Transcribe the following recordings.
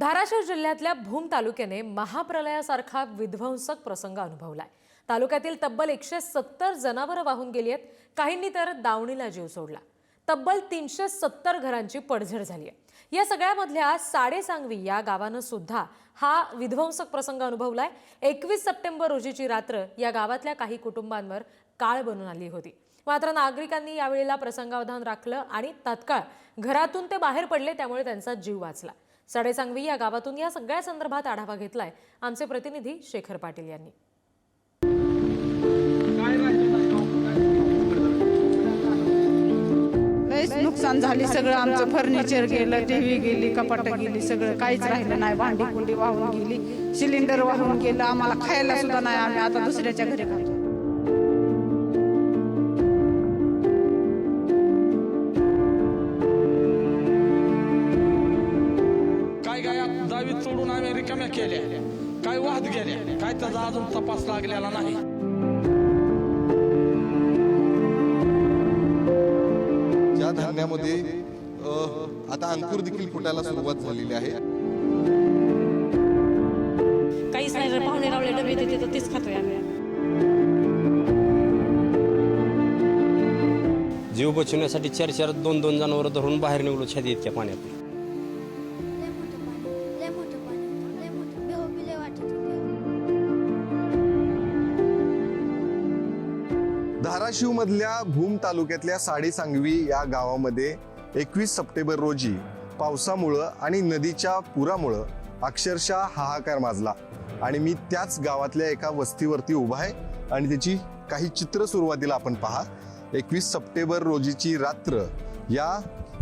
धाराशिव जिल्ह्यातल्या भूम तालुक्याने महाप्रलयासारखा विध्वंसक प्रसंग अनुभवलाय। तालुक्यातील तब्बल 170 जनावरं वाहून गेली आहेत, काहींनी तर दावणीला जीव सोडला। तब्बल 370 घरांची पडझड झाली आहे। या सगळ्यामधल्या साडेसांगवी या गावानं सुद्धा हा विध्वंसक प्रसंग अनुभवलाय। 21 सप्टेंबर रोजीची रात्र या गावातल्या काही कुटुंबांवर काळ बनून आली होती। मात्र नागरिकांनी यावेळेला प्रसंगावधान राखलं आणि तात्काळ घरातून ते बाहेर पडले, त्यामुळे त्यांचा जीव वाचला। साडेसांगवी या गावातून या सगळ्या संदर्भात आढावा घेतलाय आमचे प्रतिनिधी शेखर पाटील यांनी। नुकसान झाली, सगळं आमचं फर्निचर गेलं, टीव्ही गेली, कपाट गेली, सगळं काहीच राहिलं नाही। भांडी कुंडी वाहून गेली, सिलेंडर वाहून गेलं, आम्हाला खायला सुद्धा नाही। आम्ही आता दुसऱ्याच्या घरी खातो। काय गाया दावीत सोडून आम्ही रिकाम्या केल्या, काय वाहत गेल्या, काय त्याचा अजून तपास लागलेला नाही। ज्या धान्यामध्ये आता अंकुर देखील फुटायला सुरुवात झालेली आहे। काहीच नाही, पाहुणे रावळे डबे देते तर तेच खातोय आम्ही। जीव बचवण्यासाठी 4-4 2-2 जनावरं धरून बाहेर निघलो छाती इतक्या पाण्यात। धाराशिव मधल्या भूम तालुक्यातल्या साडेसांगवी या गावामध्ये 21 सप्टेंबर रोजी पावसामुळं आणि नदीच्या पुरामुळं अक्षरशः हाहाकार माजला। आणि मी त्याच गावातल्या एका वस्तीवरती उभा आहे आणि त्याची काही चित्र सुरुवातीला आपण पहा। 21 सप्टेंबर रोजीची रात्र या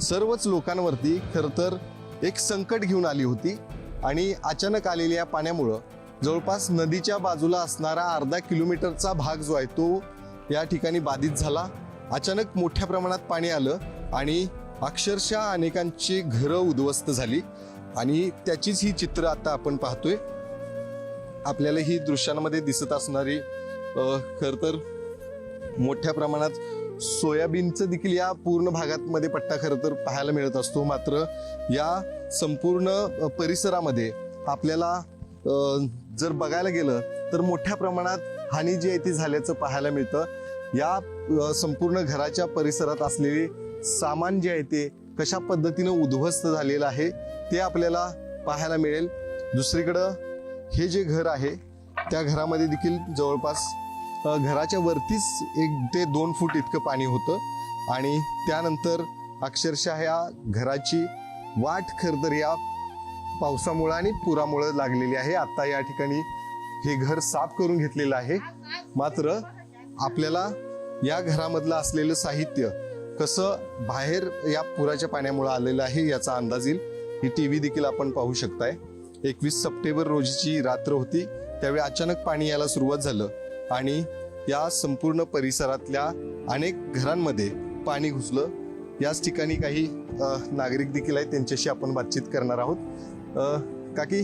सर्वच लोकांवरती खरं तर एक संकट घेऊन आली होती। आणि अचानक आलेल्या पाण्यामुळं जवळपास नदीच्या बाजूला असणारा अर्धा किलोमीटरचा भाग जो आहे तो या ठिकाणी बाधित झाला। अचानक मोठ्या प्रमाणात पाणी आलं आणि अक्षरशः अनेकांची घरं उद्ध्वस्त झाली आणि त्याचीच ही चित्र आता आपण पाहतोय। आपल्याला ही दृश्यांमध्ये दिसत असणारी खर तर मोठ्या प्रमाणात सोयाबीनचं देखील या पूर्ण भागामध्ये पट्टा खरं तर पाहायला मिळत असतो। मात्र या संपूर्ण परिसरामध्ये आपल्याला जर बघायला गेलं तर मोठ्या प्रमाणात हानी जी आहे ती झाल्याचं पाहायला मिळतं। या संपूर्ण घराच्या परिसरात असलेले सामान जे आहे ते कशा पद्धतीनं उद्ध्वस्त झालेलं आहे ते आपल्याला पाहायला मिळेल। दुसरीकडं हे जे घर आहे त्या घरामध्ये देखील जवळपास घराच्या वरतीच 1 ते 2 फूट इतकं पाणी होतं आणि त्यानंतर अक्षरशः या घराची वाट खरं तर या पावसामुळे आणि पुरामुळे लागलेली आहे। आता या ठिकाणी हे घर साफ करून घेतलेलं आहे। मात्र आपल्याला या घरामधलं असलेलं साहित्य कसं बाहेर या पुराच्या पाण्यामुळे आलेलं आहे याचा अंदाज येईल। ही टीव्ही देखील आपण पाहू शकताय। 21 सप्टेंबर रोजीची रात्र होती, त्यावेळी अचानक पाणी यायला सुरुवात झालं आणि या संपूर्ण परिसरातल्या अनेक घरांमध्ये पाणी घुसलं। याच ठिकाणी काही नागरिक देखील आहेत, त्यांच्याशी आपण बातचीत करणार आहोत। काकी,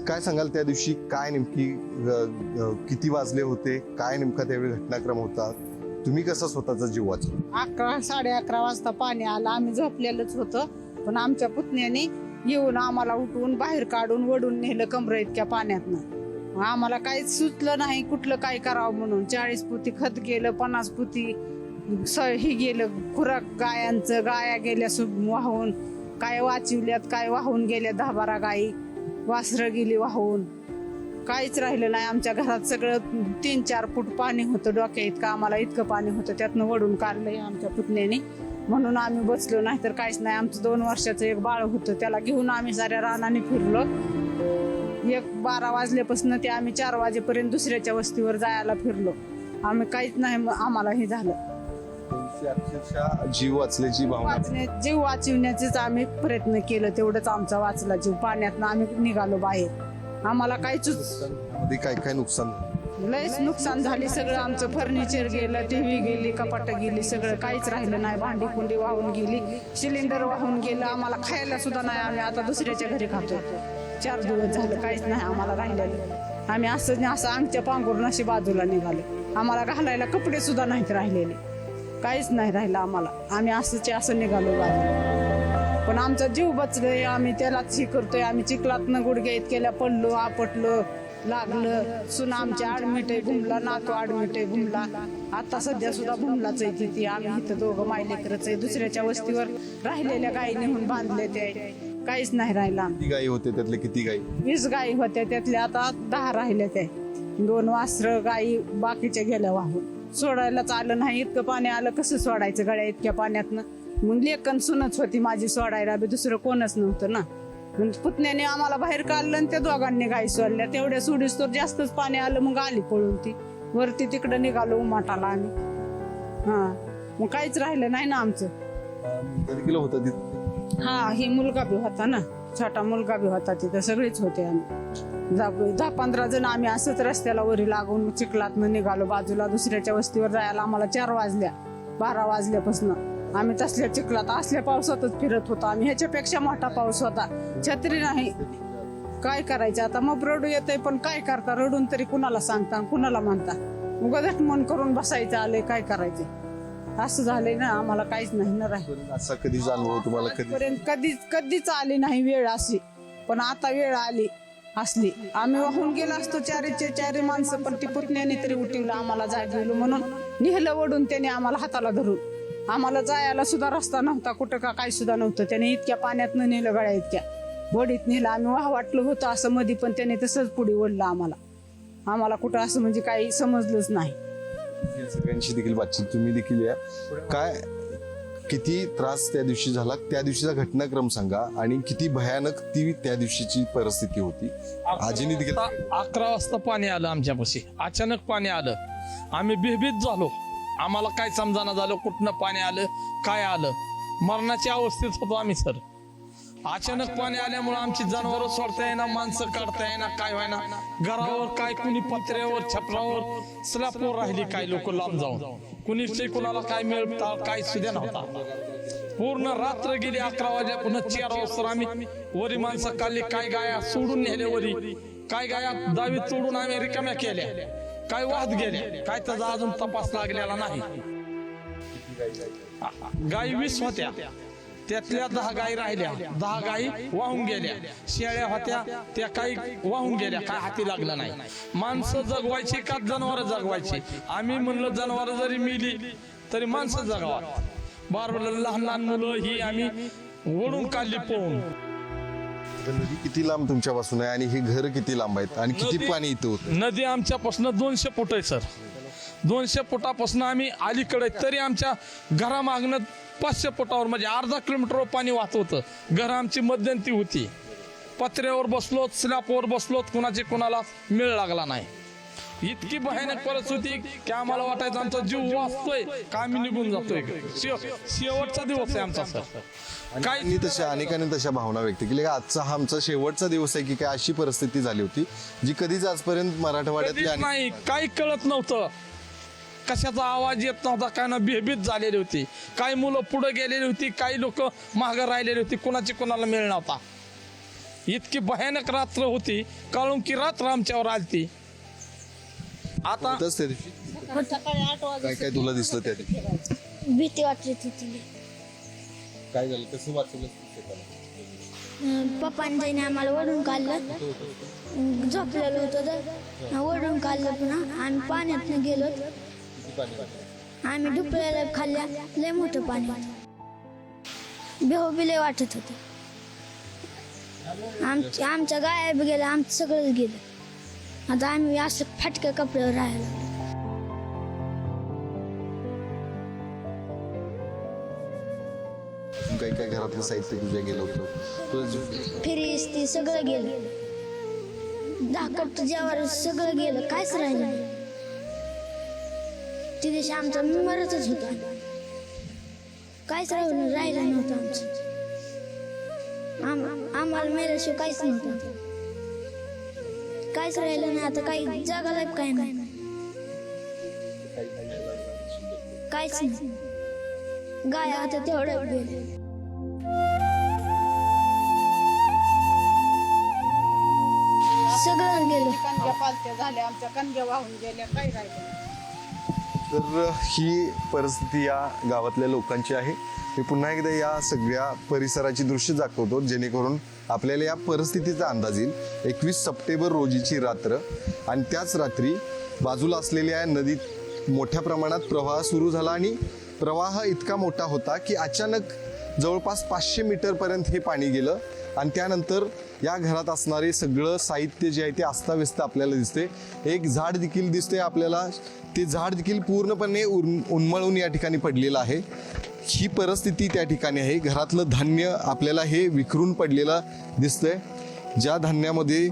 काय सांगाल त्या दिवशी काय नेमकी किती वाजले होते, काय नेमका त्यावेळी घटनाक्रम होता, तुम्ही कसा स्वतःचा जीव वाचवला? 11 11:30 वाजता पाणी आलं। आम्ही झोपलेलंच होतं, पण आमच्या पुतण्याने येऊन आम्हाला उठवून बाहेर काढून वडून नेलं कमरे इतक्या पाण्यातनं। आम्हाला काहीच सुचलं नाही कुठलं काय करावं म्हणून। 40 पोती खत गेलं, 50 पोती ही गेलं खुराक गायांचं, गाया गेल्या वाहून, काय वाचवल्यात, काय वाहून गेल्या 10-12 गायी, वासरं गेली वाहून, काहीच राहिलं नाही आमच्या घरात। सगळं 3-4 फूट पाणी होतं डोक्या इतकं, आम्हाला इतकं पाणी होतं, त्यातनं वडून काढलंय आमच्या पुतण्याने, म्हणून आम्ही बसलो, नाही तर काहीच नाही। आमचं 2 वर्षाचं एक बाळ होतं, त्याला घेऊन आम्ही साऱ्या रानाने फिरलो। 12 वाजल्यापासून ते आम्ही 4 वाजेपर्यंत दुसऱ्याच्या वस्तीवर जायला फिरलो। आम्ही काहीच नाही, आम्हाला हे झालं। अक्षरशः जीव वाचल्याची भावना, जीव वाचवण्याचेच आम्ही प्रयत्न केलं, तेवढंच आमचा वाचला जीव। पाण्यातनं आम्ही निघालो बाहेर, आम्हाला काहीच काय काय नुकसान, लयच नुकसान झाली। सगळं आमचं फर्निचर गेलं, टीव्ही गेली, कपाट गेली, सगळं काहीच राहिलं नाही। भांडी कुंडी वाहून गेली, सिलेंडर वाहून गेलं, आम्हाला खायला सुद्धा नाही। आम्ही आता दुसऱ्याच्या घरी खातो। 4 दिवस झालं काहीच नाही आम्हाला राहिलेलं। आम्ही असं अंगच्या पांघरून अशी बाजूला निघालो। आम्हाला घालायला कपडे सुद्धा नाहीत राहिलेले, काहीच नाही राहिलं आम्हाला। आम्ही असं निघालो बाजूला। पण आमचा जीव बचलोय, आम्ही त्यालाच हे करतोय. आम्ही चिखलातनं गुडघ्या इतकेला पडलो, आपटलो, लागलं. सुना आमची ऍडमिट आहे भूमला, नातू ऍडमिट आहे भूमला. आता सध्या सुद्धा भूमलाच आहे ती. आम्ही इथं दोघं मायलेकरच आहे. दुसऱ्याच्या वस्तीवर राहिलेल्या गायी नेऊन बांधले ते, काहीच नाही राहिलं. किती गायी होते त्यातले किती गायी? 20 गायी होत्या, त्यातल्या आता 10 राहिल्या त्या. 2 वासरं गायी बाकीच्या गेल्या वाहून. सोडायलाच आलं नाही, इतकं पाणी आलं, कसं सोडायचं गळ्या इतक्या पाण्यातनं. मग लेकन सुनच होती माझी सोडायला, बी दुसरं कोणच नव्हतं ना. मग पुतण्याने आम्हाला बाहेर काढलं आणि त्या दोघांनी गाई सोडल्या. तेवढ्या सोडीस तर जास्तच पाणी आलं, मग आली पळून ती. वरती तिकडं निघालो उमाटाला आम्ही. हा, मग काहीच राहिलं नाही ना आमचं. कधी किलो होतं तिथे? हा, ही मुलगा बी होता ना, छोटा मुलगा बी होता तिथं. सगळेच होते आम्ही. 10-15 जण आम्ही असंच रस्त्याला वरी लागून चिखलातनं निघालो बाजूला. दुसऱ्याच्या वस्तीवर जायला आम्हाला 4 वाजल्या, 12 वाजल्यापासून आम्ही तसल्या चिखलात असल्या पावसातच फिरत होतो आम्ही. ह्याच्यापेक्षा मोठा पाऊस होता, छत्री नाही. काय करायचं आता? मग रडू येतंय, पण काय करता? रडून तरी कुणाला सांगता, कुणाला म्हणता? उगाच मन करून बसायचं आलंय, काय करायचं? असं झालंय ना, आम्हाला काहीच नाही ना राहिलं. असा कधी जाणवं तुम्हाला? कधी कधीच आली नाही वेळ अशी, पण आता वेळ आली असली. आम्ही वाहून गेलो असतो, 4 माणसं, पण ती पुतण्याने तरी उठवलं आम्हाला, जागेलो म्हणून नेहलं वडून त्याने आम्हाला हाताला धरून. आम्हाला जायला सुद्धा रस्ता नव्हता, कुठं का काय सुद्धा नव्हतं. त्याने इतक्या पाण्यातनं नेलं, गळ्या इतक्या वडीत नेलं. आम्ही वाटलं होतं असं मध्ये, पण त्याने तसंच पुढे ओढलं आम्हाला कुठं असं म्हणजे काही समजलंच नाही. सगळ्यांशी देखील बातचीत तुम्ही देखील या. काय किती त्रास त्या दिवशी झाला, त्या दिवशीचा घटनाक्रम सांगा आणि किती भयानक ती त्या दिवशीची परिस्थिती होती. आजीने देखील 11 वाजता पाणी आलं आमच्यापाशी. अचानक पाणी आलं, आम्ही भयभीत झालो. आम्हाला काय समजाना झालं, कुठनं पाणी आलं, काय आलं. मरणाच्या अवस्थेत होतो आम्ही सर. अचानक पाणी आल्यामुळे आमची जनावरं सोडता येईना, माणसं काढता येईना, काय व्हायना. घरावर काय, कुणी पत्र्यावर, छपरावर, स्लॅपवर राहिली, काय लोक लांब जाऊन. कुणी कुणाला काय मिळता काय सुद्धा नव्हता. पूर्ण रात्र गेली. 11 वाजल्या पुन्हा 4 वाजता आम्ही वरी माणसं काढली. काय गाया सोडून नेल्या वरी, काय गाया दावीत सोडून आम्ही रिकाम्या केल्या, काय वाहत गेल्या, काय त्याचा अजून तपास लागलेला नाही. गाई 20 होत्या, त्यातल्या 10 गाई राहिल्या, 10 गाई वाहून गेल्या. शेळ्या होत्या, त्या काही वाहून गेल्या, काय हाती लागलं नाही. माणसं जगवायची का जनावर जगवायची? आम्ही म्हणलं जनावर जरी मिली तरी माणसं जगवा. बारबरला लहान लहान मुलं ही आम्ही ओढून काढली पळून. नदी किती लांब तुमच्यापासून आहे आणि हे घर किती लांब आहेत आणि किती पाणी इथं होतं? नदी आमच्यापासून 200 फूट आहे सर. 200 फुटापासून आम्ही अलीकडे, तरी आमच्या घरामागणं 500 फुटावर म्हणजे अर्धा किलोमीटरवर पाणी वाहत होतं. घर आमची मध्यंती होती. पत्र्यावर बसलोत, स्लॅपवर बसलोत, कुणाला मेळ लागला नाही. इतकी भयानक परिस्थिती की आम्हाला वाटायचं आमचा जीव वाचतोय का आम्ही निघून जातोय. शेवटचा दिवस आहे आमचा सर. काही अनेकांनी तशा भावना व्यक्त केल्या. आजचा हा आमचा शेवटचा दिवस आहे की काय, अशी परिस्थिती झाली होती जी कधीच आजपर्यंत मराठवाड्यातली नाही. काही कळत नव्हतं, कशाचा आवाज येत नव्हता, काय ना भयभीत झालेली होती. काही मुलं पुढे गेलेली होती, काही लोक मागं राहिलेली होती, कुणाला मेळ नव्हता. इतकी भयानक रात्र होती, काळून की रात्र आमच्यावर आलती. आता सकाळी 8 वाजता काय काय तुला दिसलं त्या दिवशी? भीती वाटत होती. काय झालं, कसं वाचवलं? पप्पांनी आम्हाला ओढून काढलं, झोपलेलो होतो तर ओढून काढलं. पुन्हा आम्ही पाण्यात गेलो, आम्ही डुबलेल्या खाल्ल्या. लय मोठं पाणी होतं, बेहोबी लय वाटत होतं. आमच्या गाया बी गेल्या, आमचं सगळंच गेलं. आता आम्ही असं फाटक्या कपड्यावर राहायला. काही काय घरातलं साहित्य तुझ्या गेलं होतं? फिरीस ती सगळं गेलं, धाकट जेवार सगळं गेलं, कायच राहिलं नाही. ती दिवशी आमचा मरतच होता, काहीच राहिलं नव्हतं आमचं. आम्हाला मेल्याशिवाय काहीच नव्हतं, काहीच राहिलं नाही. आता काही जगाला काय नाही, काहीच नाही. गाया होत्या तेवढ्या गेल्या. सगळं गेलं. कणग्या पालत्या झाल्या, आमच्या कणग्या वाहून गेल्या, काही राहिलं नाही. तर ही परिस्थिती या गावातल्या लोकांची आहे. मी पुन्हा एकदा या सगळ्या परिसराची दृश्य दाखवतो जेणेकरून आपल्याला या परिस्थितीचा अंदाज येईल. 21 सप्टेंबर रोजीची रात्र आणि त्याच रात्री बाजूला असलेल्या नदीत मोठ्या प्रमाणात प्रवाह सुरू झाला आणि प्रवाह इतका मोठा होता की अचानक जवळपास 500 मीटरपर्यंत हे पाणी गेलं आणि त्यानंतर या घरात असणारे सगळं साहित्य जे आहे ते अस्ताव्यस्त आपल्याला दिसते. एक झाड देखील दिसते आपल्याला, ते झाड देखील पूर्णपणे उन्मळून या ठिकाणी पडलेलं आहे. ही परिस्थिती त्या ठिकाणी आहे. घरातलं धान्य आपल्याला हे विखरून पडलेलं दिसतंय, ज्या धान्यामध्ये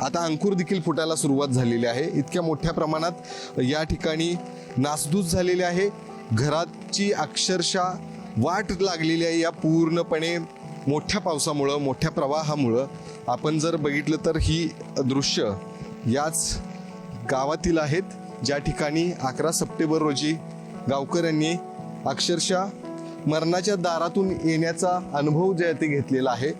आता अंकुर देखील फुटायला सुरुवात झालेली आहे. इतक्या मोठ्या प्रमाणात या ठिकाणी नासधूस झालेली आहे. घराची अक्षरशः वाट लागलेली आहे या पूर्णपणे मोठ्या पावसामुळं, मोठ्या प्रवाहामुळं. आपण जर बघितलं तर ही दृश्य याच गावातील आहेत, ज्या ठिकाणी 11 सप्टेंबर रोजी गावकऱ्यांनी अक्षरशः मरणाच्या दारातून येण्याचा अनुभव जे आहे ते घेतलेला आहे.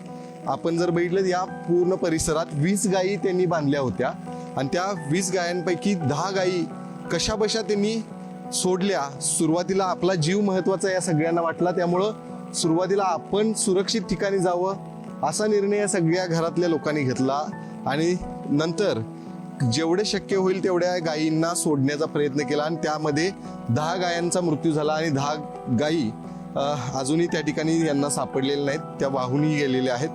आपण जर बघितलं या पूर्ण परिसरात 20 गायी त्यांनी बांधल्या होत्या आणि त्या 20 गायांपैकी 10 गायी कशाबशा त्यांनी सोडल्या. सुरुवातीला आपला जीव महत्वाचा या सगळ्यांना वाटला, त्यामुळं सुरुवातीला आपण सुरक्षित ठिकाणी जावं असा निर्णय या सगळ्या घरातल्या लोकांनी घेतला आणि नंतर जेवढे शक्य होईल तेवढ्या गायींना सोडण्याचा प्रयत्न केला आणि त्यामध्ये 10 गायांचा मृत्यू झाला आणि 10 गायी अजूनही त्या ठिकाणी यांना सापडलेल्या नाहीत, त्या वाहूनही गेलेल्या आहेत.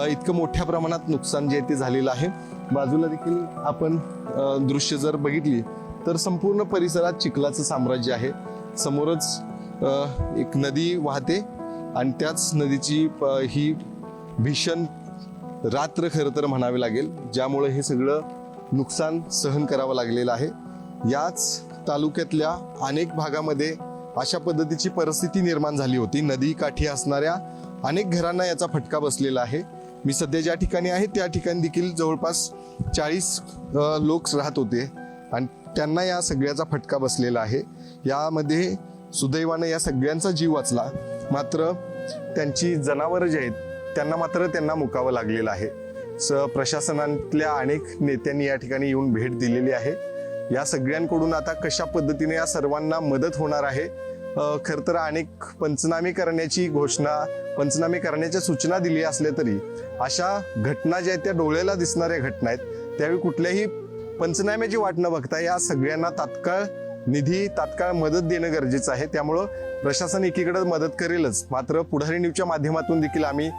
इतकं मोठ्या प्रमाणात नुकसान जे आहे ते झालेलं आहे. बाजूला देखील आपण दृश्य जर बघितली तर संपूर्ण परिसरात चिखलाचं साम्राज्य आहे. समोरच एक नदी वाहते आणि त्याच नदीची ही भीषण रात्र खरं तर म्हणावी लागेल, ज्यामुळे हे सगळं नुकसान सहन करावं लागलेलं आहे. याच तालुक्यातल्या अनेक भागामध्ये अशा पद्धतीची परिस्थिती निर्माण झाली होती. नदी काठी असणाऱ्या अनेक घरांना याचा फटका बसलेला आहे. मी सध्या ज्या ठिकाणी आहे त्या ठिकाणी देखील जवळपास 40 लोक राहत होते आणि त्यांना या सगळ्याचा फटका बसलेला आहे. यामध्ये सुदैवानं या सगळ्यांचा जीव वाचला, मात्र त्यांची जनावरं जी आहेत त्यांना मुकावं लागलेलं आहे. प्रशासनातल्या अनेक नेत्यांनी या ठिकाणी येऊन भेट दिलेली आहे. या सगळ्यांकडून आता कशा पद्धतीने या सर्वांना मदत होणार आहे. खर तर अनेक पंचनामे करण्याच्या सूचना दिल्या असल्या तरी अशा घटना ज्या आहेत त्या डोळ्याला दिसणाऱ्या घटना आहेत. त्यावेळी कुठल्याही पंचनाम्याची वाट न बघता या सगळ्यांना तात्काळ निधी, तात्काळ मदत देणं गरजेचं आहे. त्यामुळं प्रशासन एकीकडे मदत करेलच, मात्र पुढारी न्यूजच्या माध्यमातून देखील आम्ही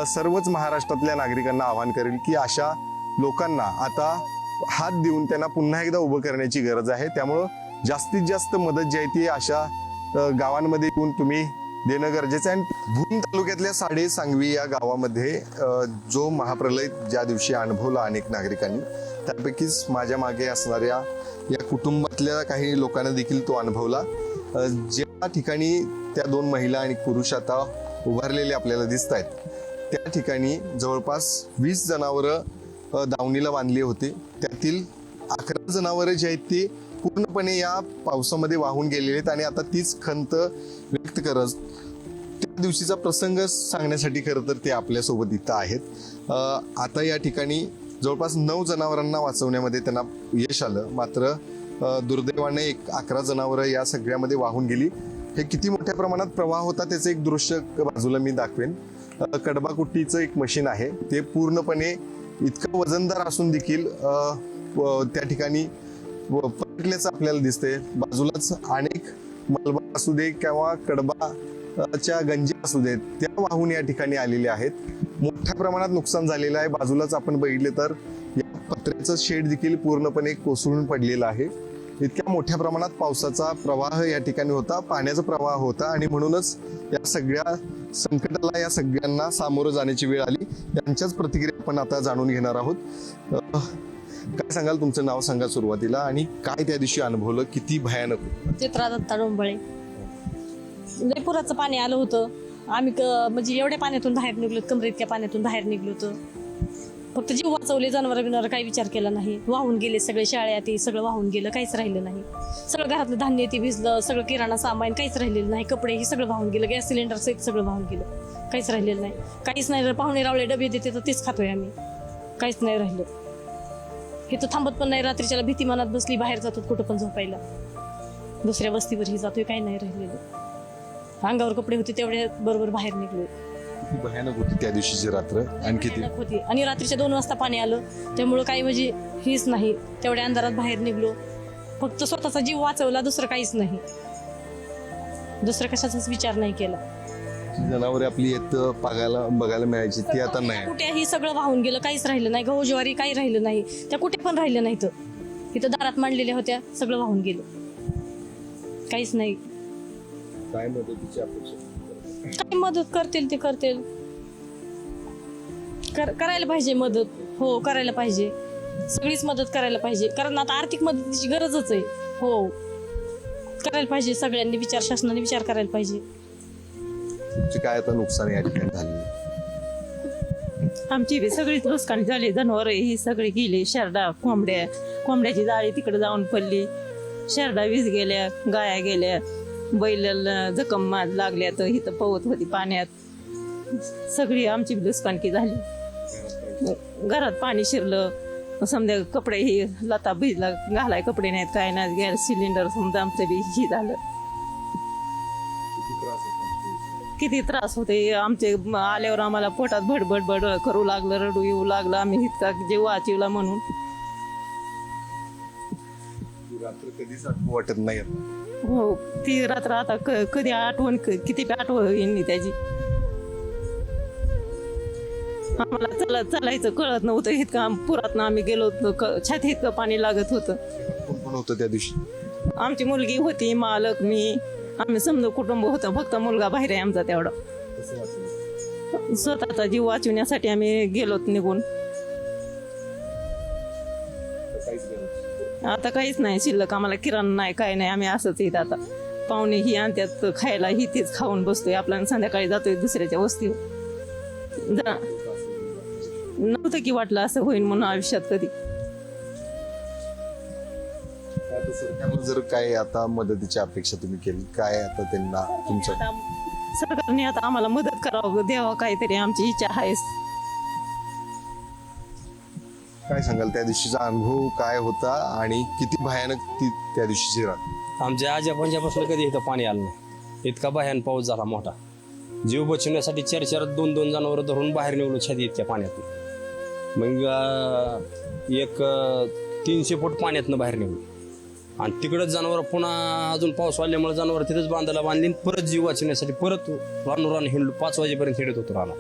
सर्वच महाराष्ट्रातल्या नागरिकांना आवाहन करेल की अशा लोकांना आता हात देऊन त्यांना पुन्हा एकदा उभं करण्याची गरज आहे. त्यामुळं जास्तीत जास्त मदत जी आहे ती अशा गावांमध्ये येऊन तुम्ही देणं गरजेचं आहे. भूम तालुक्यातल्या साडे सांगवी या गावामध्ये जो महाप्रलय ज्या दिवशी अनुभवला अनेक नागरिकांनी, त्यापैकीच माझ्या मागे असणाऱ्या या कुटुंबातल्या काही लोकांना देखील तो अनुभवला. ज्या ठिकाणी त्या 2 महिला आणि पुरुष आता उभारलेले आपल्याला दिसत आहेत त्या ठिकाणी जवळपास 20 जनावरं दावणीला बांधली होते. त्यातील 11 जनावरं जी आहेत ती पूर्णपणे या पावसामध्ये वाहून गेलेले आहेत आणि आता तीच खंत व्यक्त करत त्या दिवशीचा प्रसंग सांगण्यासाठी खरं तर ते आपल्यासोबत इथं आहेत. आता या ठिकाणी जवळपास 9 जनावरांना वाचवण्यामध्ये त्यांना यश आलं, मात्र दुर्दैवाने 11 जनावरं या सगळ्यामध्ये वाहून गेली. हे किती मोठ्या प्रमाणात प्रवाह होता त्याचं एक दृश्य बाजूला मी दाखवेन. कडबा कुट्टीचं एक मशीन आहे, ते पूर्णपणे इतकं वजनदार असून देखील त्या ठिकाणी पटल्याचं आपल्याला दिसतंय. बाजूलाच अनेक मलबा असू दे किंवा कडबाच्या गंजी असू देत त्या वाहून या ठिकाणी आलेल्या आहेत. मोठ्या प्रमाणात नुकसान झालेलं आहे. बाजूलाच आपण बघितले तर या पत्र्याचं शेड देखील पूर्णपणे कोसळून पडलेलं आहे. इतक्या मोठ्या प्रमाणात पावसाचा प्रवाह या ठिकाणी होता, पाण्याचा प्रवाह होता आणि म्हणूनच या सगळ्या संकटाला या सगळ्यांना सामोरं जाण्याची वेळ आली. यांच्याच प्रतिक्रिया आपण आता जाणून घेणार आहोत. काय सांगाल, तुमचं नाव सांगा सुरुवातीला आणि काय त्या दिवशी अनुभवलं, किती भयानक होतं? चित्रा दत्ता डोंबळे. लय पुराचं पाणी आलं होतं. आम्ही म्हणजे एवढ्या पाण्यातून बाहेर निघलो, कमरे इतक्या पाण्यातून बाहेर निघलो होतं. फक्त जीव वाचवले, जनावर बिनावर काही विचार केला नाही. वाहून गेले सगळे, शाळा ते सगळं वाहून गेलं, काहीच राहिलं नाही. सगळं घरातलं धान्य ते भिजलं, सगळं किराणा सामान काहीच राहिलेलं नाही. कपडे हे सगळं वाहून गेलं, गॅस सिलेंडर सगळं वाहून गेलं, काहीच राहिलेलं नाही. काहीच नाही. पाहुणे रावळे डबे देते तर तेच खातोय आम्ही, काहीच नाही राहिलं. हे तर थांबत पण नाही. रात्रीच्याला भीती मनात बसली, बाहेर जातो कुठं पण झोपायला, दुसऱ्या वस्तीवरही जातोय, काही नाही राहिलेलं. अंगावर कपडे होते तेवढे बरोबर बाहेर निघलो. किती भयानक होती त्या दिवशीची रात्र आणि किती भयानक होती. आणि रात्रीच्या 2 वाजता पाणी आलं त्यामुळं काही म्हणजे हीच नाही. तेवढ्या अंधारात बाहेर निघलो. फक्त स्वतःचा जीव वाचवला, दुसरं काहीच नाही. दुसरं कशाचाच विचार नाही केला. जनावरे आपली येत बघायला मिळायची ती आता नाही. कुठेही सगळं वाहून गेलं, काहीच राहिलं नाही. गहू ज्वारी काही राहिलं नाही. त्या कुठे पण राहिलं नाही. इथं दारात मांडलेल्या होत्या, सगळं वाहून गेलं. काहीच नाही. काय मदतीची अपेक्षा? काय मदत करतील ते करतील. करायला पाहिजे मदत. हो, करायला पाहिजे. सगळीच मदत करायला पाहिजे, कारण आता आर्थिक मदतीची गरजच आहे. हो, करायला पाहिजे. सगळ्यांनी विचार, शासनाने विचार करायला पाहिजे. तुमची काय आता नुकसान या ठिकाणी झाली? आमची बी सगळीच नुकसान झाली. जनावर ही सगळी गेली. शेरडा, कोंबड्याची जाळी तिकडे जाऊन पडली. शेरडा वीज गेल्या, गाया गेल्या, बैलाला जखम लागल्या तर इथं पवत होती पाण्यात. सगळी आमची बी नुकसानकी झाली. घरात पाणी शिरलं. समजा कपडे ही लता भिजला, घालाय कपडे नाहीत, काय नाही. गॅस सिलेंडर समजा आमचं बी ही झालं. किती त्रास होते. आमचे आल्यावर आम्हाला पोटात भडभड करू लागलं, रडू येऊ लागलं. आम्ही इतका जीव वाचवला म्हणून. रात्र कधीच आठवू वाटत नाही. हो, ती रात्र आता कधी आठवण, किती आठवण येईल त्याची. आम्हाला चालायचं कळत नव्हतं. इतकं पुरातनं आम्ही गेलो होतो. छाती इतकं पाणी लागत होतं. कोण कोण होतं त्या दिवशी? आमची मुलगी होती, मालक, मी. आम्ही समजा कुटुंब होतं. फक्त मुलगा बाहेर आहे आमचा तेवढा. स्वतःचा जीव वाचवण्यासाठी आम्ही गेलोत निघून. आता काहीच नाही शिल्लक. आम्हाला किराणा नाही, काय नाही. आम्ही असंच येत आता. पाहुणे ही आणतात खायला, ही तेच खाऊन बसतोय. आपल्याला संध्याकाळी जातोय दुसऱ्याच्या वस्तीवर. नव्हतं की वाटलं असं होईल म्हणून आयुष्यात कधी. त्यामुळे जर काय आता मदतीची अपेक्षा तुम्ही केली, काय आता त्यांना तुमचं? आता सरकारने आता आम्हाला मदत करावं, द्यावं काहीतरी, आमची इच्छा आहे. काय सांगाल त्या दिवशीचा अनुभव काय होता आणि किती भयानक ती त्या दिवशीची रात? आमच्या आजा पंजापासून कधी इथं पाणी आलं नाही. इतका भयान पाऊस झाला मोठा. जीव बचवण्यासाठी 4-4, 2-2 जनावर धरून बाहेर निघलो छाती इतक्या पाण्यातून. मग 300 फूट पाण्यातनं बाहेर निघलो. आणि तिकडंच जनावर पुन्हा अजून पाऊस वाढल्यामुळे जनावर तिथंच बांधायला बांधली. परत जीव वाचवण्यासाठी परत रान हिंडलो. 5 वाजेपर्यंत हिंडत होतो रानात.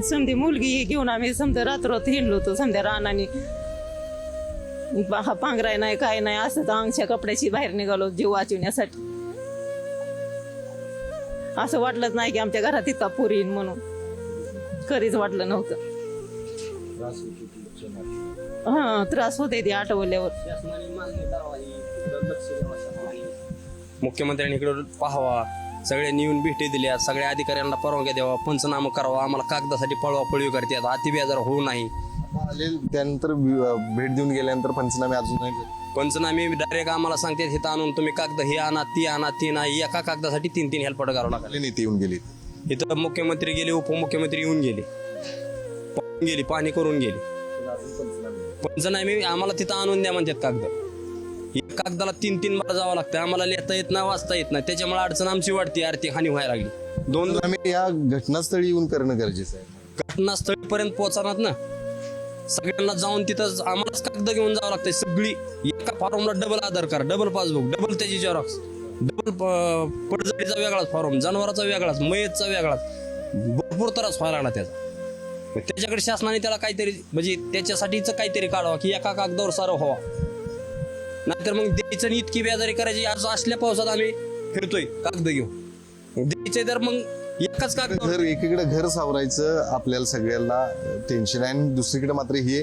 समधी मुलगी घेऊन आम्ही समजा रात्ररात हिंडलो होतो. समजा रानाने पांघराय नाही, काय नाही. असं तर अंगच्या कपड्याशी बाहेर निघालो जीव वाचवण्यासाठी. असं वाटलंच नाही की आमच्या घरात इतका पूर येईन म्हणून. कधीच वाटलं नव्हतं. हा, त्रास होते ते आठवल्यावर. मुख्यमंत्र्यांनी इकडे पाहावा, सगळ्यांनी येऊन भेटी दिल्या, सगळ्या अधिकाऱ्यांना परवानग्या द्यावा, पंचनामा करावा. आम्हाला कागदासाठी पळवापळवी करतात. अति बेजार होऊ नाही. त्यानंतर भेट देऊन गेल्यानंतर पंचनामे अजून नाही झाले. पंचनामे डायरेक्ट आम्हाला सांगतात हे आणून तुम्ही कागद हे आणा, ती आणा, ती नाही. एका कागदासाठी 3-3 हेल्पट करावं लागले. नेते येऊन गेली. इथं मुख्यमंत्री गेले, उपमुख्यमंत्री येऊन गेले, पाणी करून गेले. पंचनामे आम्हाला तिथं आणून द्या म्हणतात कागद. या कागदाला 3-3 बार जावं लागतं. आम्हाला लिहिता येत नाही, वाचता येत नाही. त्याच्यामुळे अडचण आमची वाढते, आर्थिक हानी व्हायला लागली. 2 आम्ही या घटनास्थळी येऊन करणं गरजेचं आहे. घटनास्थळीपर्यंत पोहोचणार ना. सगळ्यांना जाऊन तिथं आम्हालाच कागद घेऊन जावं लागतंय. सगळी एका फॉर्मला डबल आधार कार्ड, डबल पासबुक, डबल त्याची झेरॉक्स, डबल पडझडीचा वेगळाच फॉर्म, जनावराचा वेगळाच, मयतचा वेगळाच. भरपूर त्रास व्हायला लागला त्याचा. त्याच्याकडे शासनाने त्याला काहीतरी म्हणजे त्याच्यासाठीच काहीतरी काढावं की एका कागदावर सारं व्हावा. नाहीतर मग द्यायचं आणि इतकी बेजारी करायची. आज असल्या पावसात आम्ही फिरतोय कागद घेऊन. द्यायचंय तर मग एकाच कागद. एकीकडे घर सावरायचं आपल्याला सगळ्यांना टेन्शन आहे आणि दुसरीकडे मात्र हे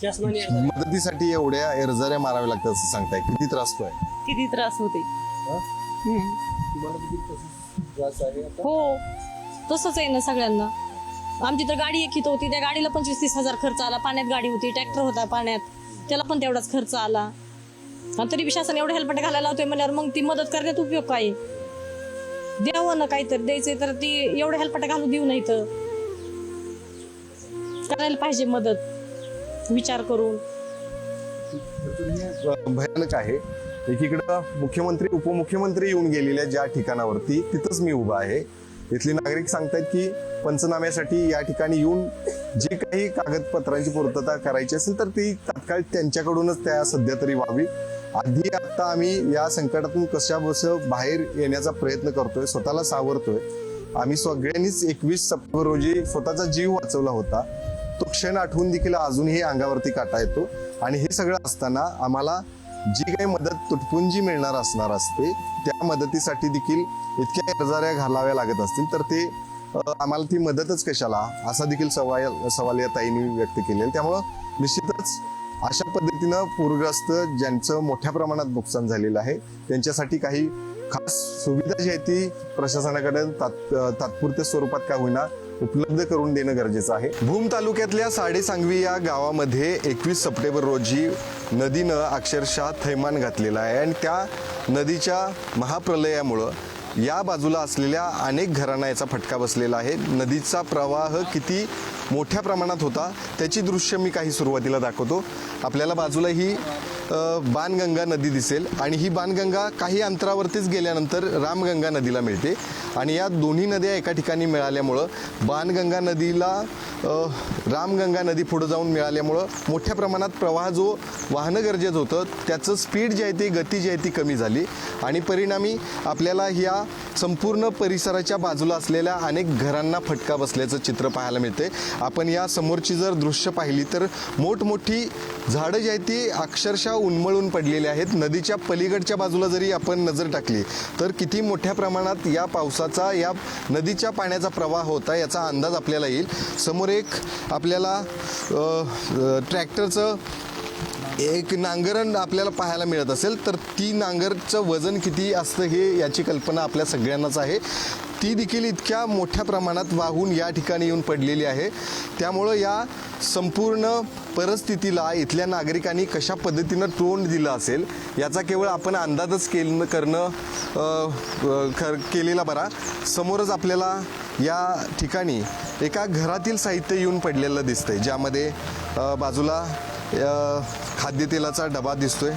शासनाने मदतीसाठी एवढ्या एरजाऱ्या माराव्या लागतात असं सांगताय. किती त्रास होय? किती त्रास होते. हो, तसंच आहे ना सगळ्यांना. आमची तर गाडी एकीत होती, त्या गाडीला 25-30 हजार खर्च आला. पाण्यात गाडी होती, ट्रॅक्टर होता पाण्यात, त्याला पण तेवढाच खर्च आला. आणि तरी शासन एवढं हेल्पट घालायला होते म्हणल्यावर मग ती मदत करण्यात उपयोग काय? द्यावं ना काहीतरी. द्यायचंय तर ती एवढं हेल्पट घालू देऊ नाही तर करायला पाहिजे मदत विचार करून. भयानक आहे. एकीकडं मुख्यमंत्री उपमुख्यमंत्री येऊन गेलेल्या ज्या ठिकाणावरती तिथंच मी उभा आहे. इथले नागरिक सांगतायत की पंचनाम्यासाठी या ठिकाणी येऊन जे काही कागदपत्रांची पूर्तता करायची असेल तर ती तात्काळ त्यांच्याकडूनच त्या सध्या तरी व्हावी. आधी आता आम्ही या संकटातून कशाबसं बाहेर येण्याचा प्रयत्न करतोय, स्वतःला सावरतोय. आम्ही सगळ्यांनीच 21 सप्टेंबर रोजी स्वतःचा जीव वाचवला होता. तो क्षण आठवून देखील अजूनही अंगावरती काटा येतो. आणि हे सगळं असताना आम्हाला जी काही मदत तुटपुंजी मिळणार असणार असते त्या मदतीसाठी देखील इतक्या अर्जाऱ्या घालाव्या लागत असतील तर ते आम्हाला ती मदतच कशाला असा देखील सवाल या ताईंनी व्यक्त केलेला. त्यामुळं निश्चितच अशा पद्धतीनं पूरग्रस्त ज्यांचं मोठ्या प्रमाणात नुकसान झालेलं आहे त्यांच्यासाठी काही खास सुविधा जी आहे ती प्रशासनाकडे तात्पुरत्या स्वरूपात का होईना उपलब्ध करून देणं गरजेचं आहे. भूम तालुक्यातल्या साडेसांगवी या गावामध्ये 21 सप्टेंबर रोजी नदीनं अक्षरशः थैमान घातलेलं आहे आणि त्या नदीच्या महाप्रलयामुळं या बाजूला असलेल्या अनेक घरांना याचा फटका बसलेला आहे. नदीचा प्रवाह किती मोठ्या प्रमाणात होता त्याची दृश्य मी काही सुरुवातीला दाखवतो. आपल्याला बाजूला ही बाणगंगा नदी दिसेल आणि ही बाणगंगा काही अंतरावरतीच गेल्यानंतर रामगंगा नदीला मिळते आणि या दोन्ही नद्या एका ठिकाणी मिळाल्यामुळं बाणगंगा नदीला रामगंगा नदी पुढे जाऊन मिळाल्यामुळं मोठ्या प्रमाणात प्रवाह जो वाहनं गरजेचं होतं त्याचं स्पीड जी आहे ती गती जी आहे ती कमी झाली आणि परिणामी आपल्याला ह्या संपूर्ण परिसराच्या बाजूला असलेल्या अनेक घरांना फटका बसल्याचं चित्र पाहायला मिळते. आपण या समोरची जर दृश्य पाहिली तर मोठमोठी झाडं जी आहेत ती अक्षरशः उन्मळून पडलेली आहेत. नदीच्या पलीकडच्या बाजूला जरी आपण नजर टाकली तर किती मोठ्या प्रमाणात या पावसाचा या नदीच्या पाण्याचा प्रवाह होता याचा अंदाज आपल्याला येईल. समोर एक आपल्याला ट्रॅक्टरचं एक नांगरण आपल्याला पाहायला मिळत असेल तर ती नांगरचं वजन किती असतं हे याची कल्पना आपल्या सगळ्यांनाच आहे. ती देखील इतक्या मोठ्या प्रमाणात वाहून या ठिकाणी येऊन पडलेली आहे. त्यामुळं या संपूर्ण परिस्थितीला इथल्या नागरिकांनी कशा पद्धतीनं तोंड दिलं असेल याचा केवळ आपण अंदाजच केलेला बरा. समोरच आपल्याला या ठिकाणी एका घरातील साहित्य येऊन पडलेलं दिसतंय ज्यामध्ये बाजूला खाद्यतेलाचा डबा दिसतोय.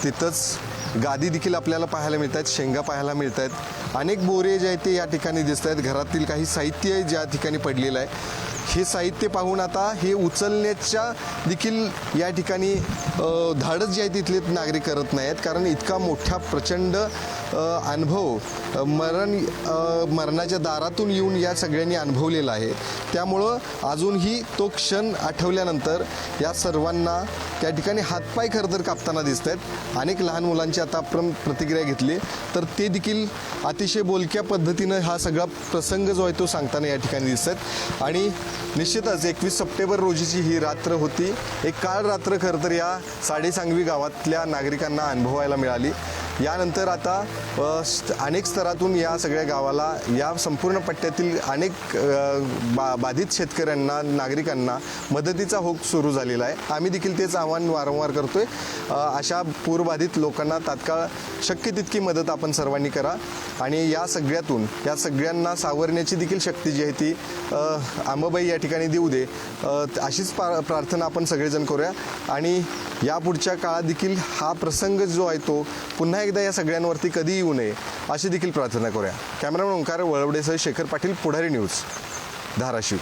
तिथंच गादी देखील आपल्याला पाहायला मिळत आहेत, शेंगा पाहायला मिळत आहेत, अनेक बोरे जे आहेत ते या ठिकाणी दिसत आहेत. घरातील काही साहित्य ज्या ठिकाणी पडलेलं आहे हे साहित्य पाहून आता हे उचलण्याच्या देखील या ठिकाणी धाडस जे आहे तिथले नागरिक करत नाहीत कारण इतका मोठा प्रचंड अनुभव मरणाच्या दारातून येऊन या सगळ्यांनी अनुभवलेला आहे. त्यामुळं अजूनही तो क्षण आठवल्यानंतर या सर्वांना त्या ठिकाणी हातपाय खरंतर कापताना दिसत आहेत. अनेक लहान मुलांची आता आपण प्रतिक्रिया घेतली तर ते देखील अतिशय बोलक्या पद्धतीनं हा सगळा प्रसंग जो आहे तो सांगताना या ठिकाणी दिसत आहेत. आणि निश्चितच 21 सप्टेंबर रोजीची ही रात्र होती. एक काळ रात्र खरं तर या साडेसांगवी गावातल्या नागरिकांना अनुभवायला मिळाली. यानंतर आता अनेक स्तरातून या सगळ्या गावाला या संपूर्ण पट्ट्यातील अनेक बाधित शेतकऱ्यांना नागरिकांना मदतीचा होक सुरू झालेला आहे. आम्ही देखील तेच आव्हान वारंवार करतोय. अशा पूरबाधित लोकांना तात्काळ शक्य तितकी मदत आपण सर्वांनी करा आणि या सगळ्यातून या सगळ्यांना सावरण्याची देखील शक्ती जी आहे ती आंबाबाई या ठिकाणी देऊ दे अशीच प्रार्थना आपण सगळेजण करूया. आणि यापुढच्या काळात देखील हा प्रसंग जो आहे तो पुन्हा एकदा या सगळ्यांवरती कधी येऊ नये अशी देखील प्रार्थना करूया. कॅमेरामॅन ओंकार वळवडेसह शेखर पाटील, पुढारी न्यूज, धाराशिव.